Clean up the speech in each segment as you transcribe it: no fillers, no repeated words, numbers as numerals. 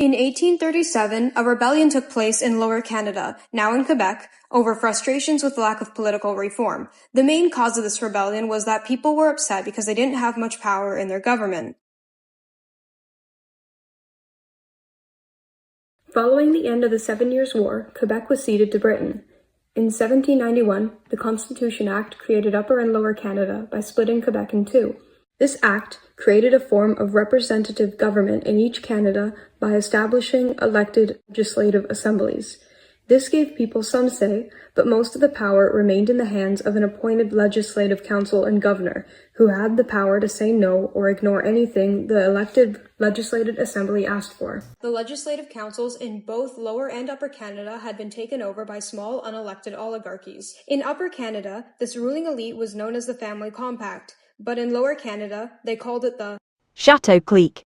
In 1837, a rebellion took place in Lower Canada, now in Quebec, over frustrations with the lack of political reform. The main cause of this rebellion was that people were upset because they didn't have much power in their government. Following the end of the 7 Years' War, Quebec was ceded to Britain. In 1791, the Constitution Act created Upper and Lower Canada by splitting Quebec in two. This act created a form of representative government in each Canada by establishing elected legislative assemblies. This gave people some say, but most of the power remained in the hands of an appointed legislative council and governor, who had the power to say no or ignore anything the elected legislative assembly asked for. The legislative councils in both Lower and Upper Canada had been taken over by small unelected oligarchies. In Upper Canada, this ruling elite was known as the Family Compact, but in Lower Canada, they called it the Chateau Clique.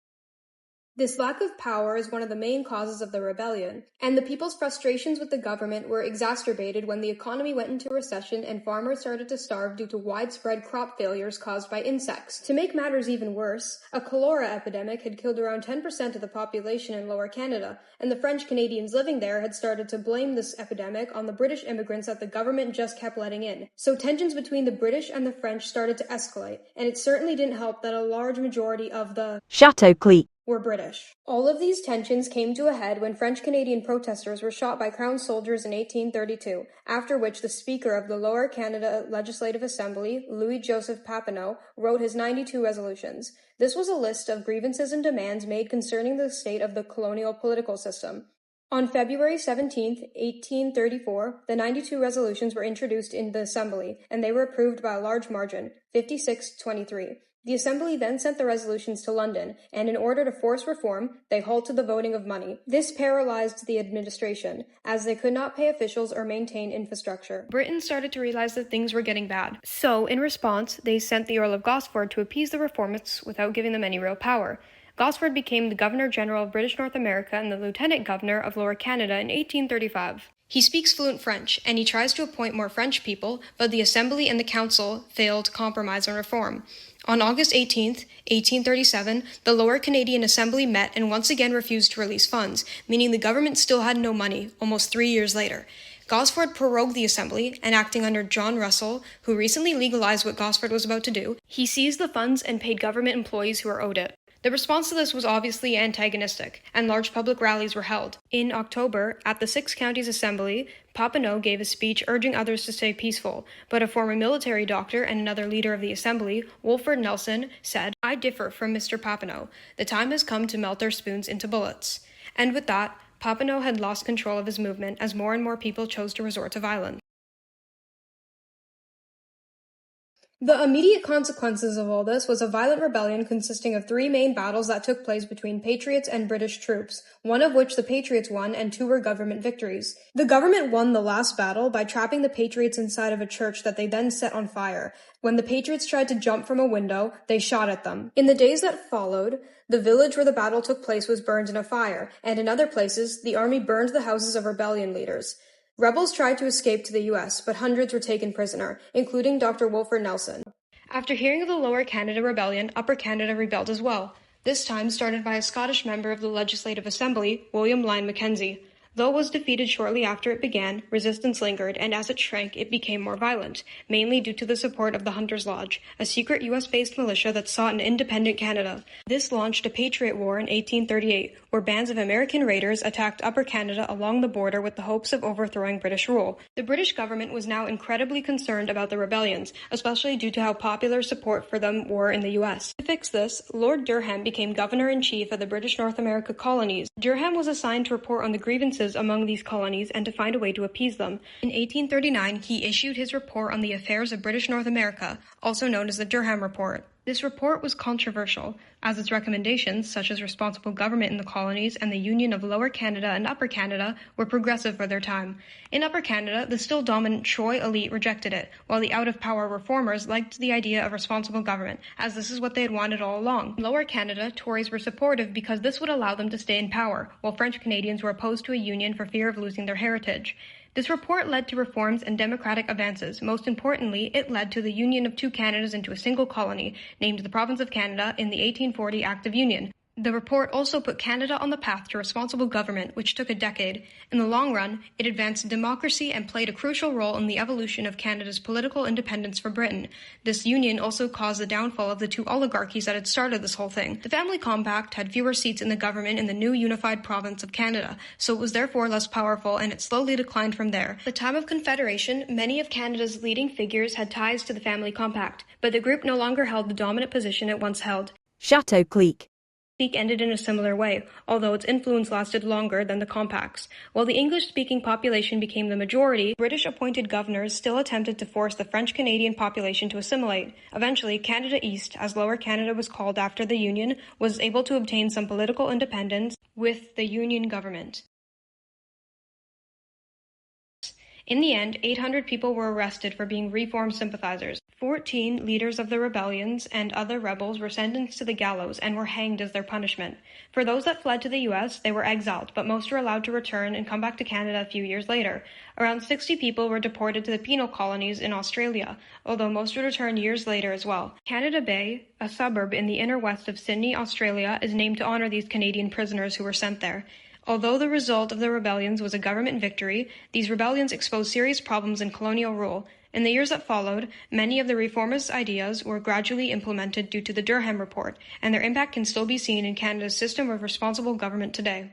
This lack of power is one of the main causes of the rebellion, and the people's frustrations with the government were exacerbated when the economy went into recession and farmers started to starve due to widespread crop failures caused by insects. To make matters even worse, a cholera epidemic had killed around 10% of the population in Lower Canada, and the French Canadians living there had started to blame this epidemic on the British immigrants that the government just kept letting in. So tensions between the British and the French started to escalate, and it certainly didn't help that a large majority of the Chateau Clique were British. All of these tensions came to a head when French-Canadian protesters were shot by Crown soldiers in 1832, after which the Speaker of the Lower Canada Legislative Assembly, Louis-Joseph Papineau, wrote his 92 resolutions. This was a list of grievances and demands made concerning the state of the colonial political system. On February 17, 1834, the 92 resolutions were introduced in the Assembly, and they were approved by a large margin, 56-23. The Assembly then sent the resolutions to London, and in order to force reform, they halted the voting of money. This paralyzed the administration, as they could not pay officials or maintain infrastructure. Britain started to realize that things were getting bad. So, in response, they sent the Earl of Gosford to appease the reformists without giving them any real power. Gosford became the Governor-General of British North America and the Lieutenant Governor of Lower Canada in 1835. He speaks fluent French, and he tries to appoint more French people, but the Assembly and the Council failed to compromise on reform. On August 18, 1837, the Lower Canadian Assembly met and once again refused to release funds, meaning the government still had no money, almost 3 years later. Gosford prorogued the Assembly, and acting under John Russell, who recently legalized what Gosford was about to do, he seized the funds and paid government employees who were owed it. The response to this was obviously antagonistic, and large public rallies were held. In October, at the Six Counties Assembly, Papineau gave a speech urging others to stay peaceful, but a former military doctor and another leader of the Assembly, Wolford Nelson, said, "I differ from Mr. Papineau. The time has come to melt our spoons into bullets." And with that, Papineau had lost control of his movement as more and more people chose to resort to violence. The immediate consequences of all this was a violent rebellion consisting of 3 main battles that took place between Patriots and British troops, one of which the Patriots won and 2 were government victories. The government won the last battle by trapping the Patriots inside of a church that they then set on fire. When the Patriots tried to jump from a window, they shot at them. In the days that followed, the village where the battle took place was burned in a fire, and in other places, the army burned the houses of rebellion leaders. Rebels tried to escape to the U.S., but hundreds were taken prisoner, including Dr. Wolford Nelson. After hearing of the Lower Canada Rebellion, Upper Canada rebelled as well, this time started by a Scottish member of the Legislative Assembly, William Lyon Mackenzie. Though it was defeated shortly after it began, resistance lingered, and as it shrank, it became more violent, mainly due to the support of the Hunters Lodge, a secret U.S.-based militia that sought an independent Canada. This launched a Patriot War in 1838, where bands of American raiders attacked Upper Canada along the border with the hopes of overthrowing British rule. The British government was now incredibly concerned about the rebellions, especially due to how popular support for them were in the U.S. To fix this, Lord Durham became Governor-in-Chief of the British North America colonies. Durham was assigned to report on the grievances among these colonies and to find a way to appease them. In 1839, he issued his report on the affairs of British North America, also known as the Durham Report. This report was controversial, as its recommendations, such as responsible government in the colonies and the union of Lower Canada and Upper Canada, were progressive for their time. In Upper Canada, the still dominant Troy elite rejected it, while the out-of-power reformers liked the idea of responsible government, as this is what they had wanted all along. In Lower Canada, Tories were supportive because this would allow them to stay in power, while French Canadians were opposed to a union for fear of losing their heritage. This report led to reforms and democratic advances. Most importantly, it led to the union of 2 Canadas into a single colony, named the Province of Canada in the 1840 Act of Union. The report also put Canada on the path to responsible government, which took a decade. In the long run, it advanced democracy and played a crucial role in the evolution of Canada's political independence from Britain. This union also caused the downfall of the two oligarchies that had started this whole thing. The Family Compact had fewer seats in the government in the new unified province of Canada, so it was therefore less powerful, and it slowly declined from there. At the time of Confederation, many of Canada's leading figures had ties to the Family Compact, but the group no longer held the dominant position it once held. Chateau Clique. Speak ended in a similar way, although its influence lasted longer than the compacts. While the English-speaking population became the majority, British-appointed governors still attempted to force the French-Canadian population to assimilate. Eventually, Canada East, as Lower Canada was called after the Union, was able to obtain some political independence with the Union government. In the end, 800 people were arrested for being Reform sympathizers. 14 leaders of the rebellions and other rebels were sentenced to the gallows and were hanged as their punishment. For those that fled to the U.S., they were exiled, but most were allowed to return and come back to Canada a few years later. Around 60 people were deported to the penal colonies in Australia, although most would return years later as well. Canada Bay, a suburb in the inner west of Sydney, Australia, is named to honor these Canadian prisoners who were sent there. Although the result of the rebellions was a government victory, these rebellions exposed serious problems in colonial rule. In the years that followed, many of the reformist ideas were gradually implemented due to the Durham Report, and their impact can still be seen in Canada's system of responsible government today.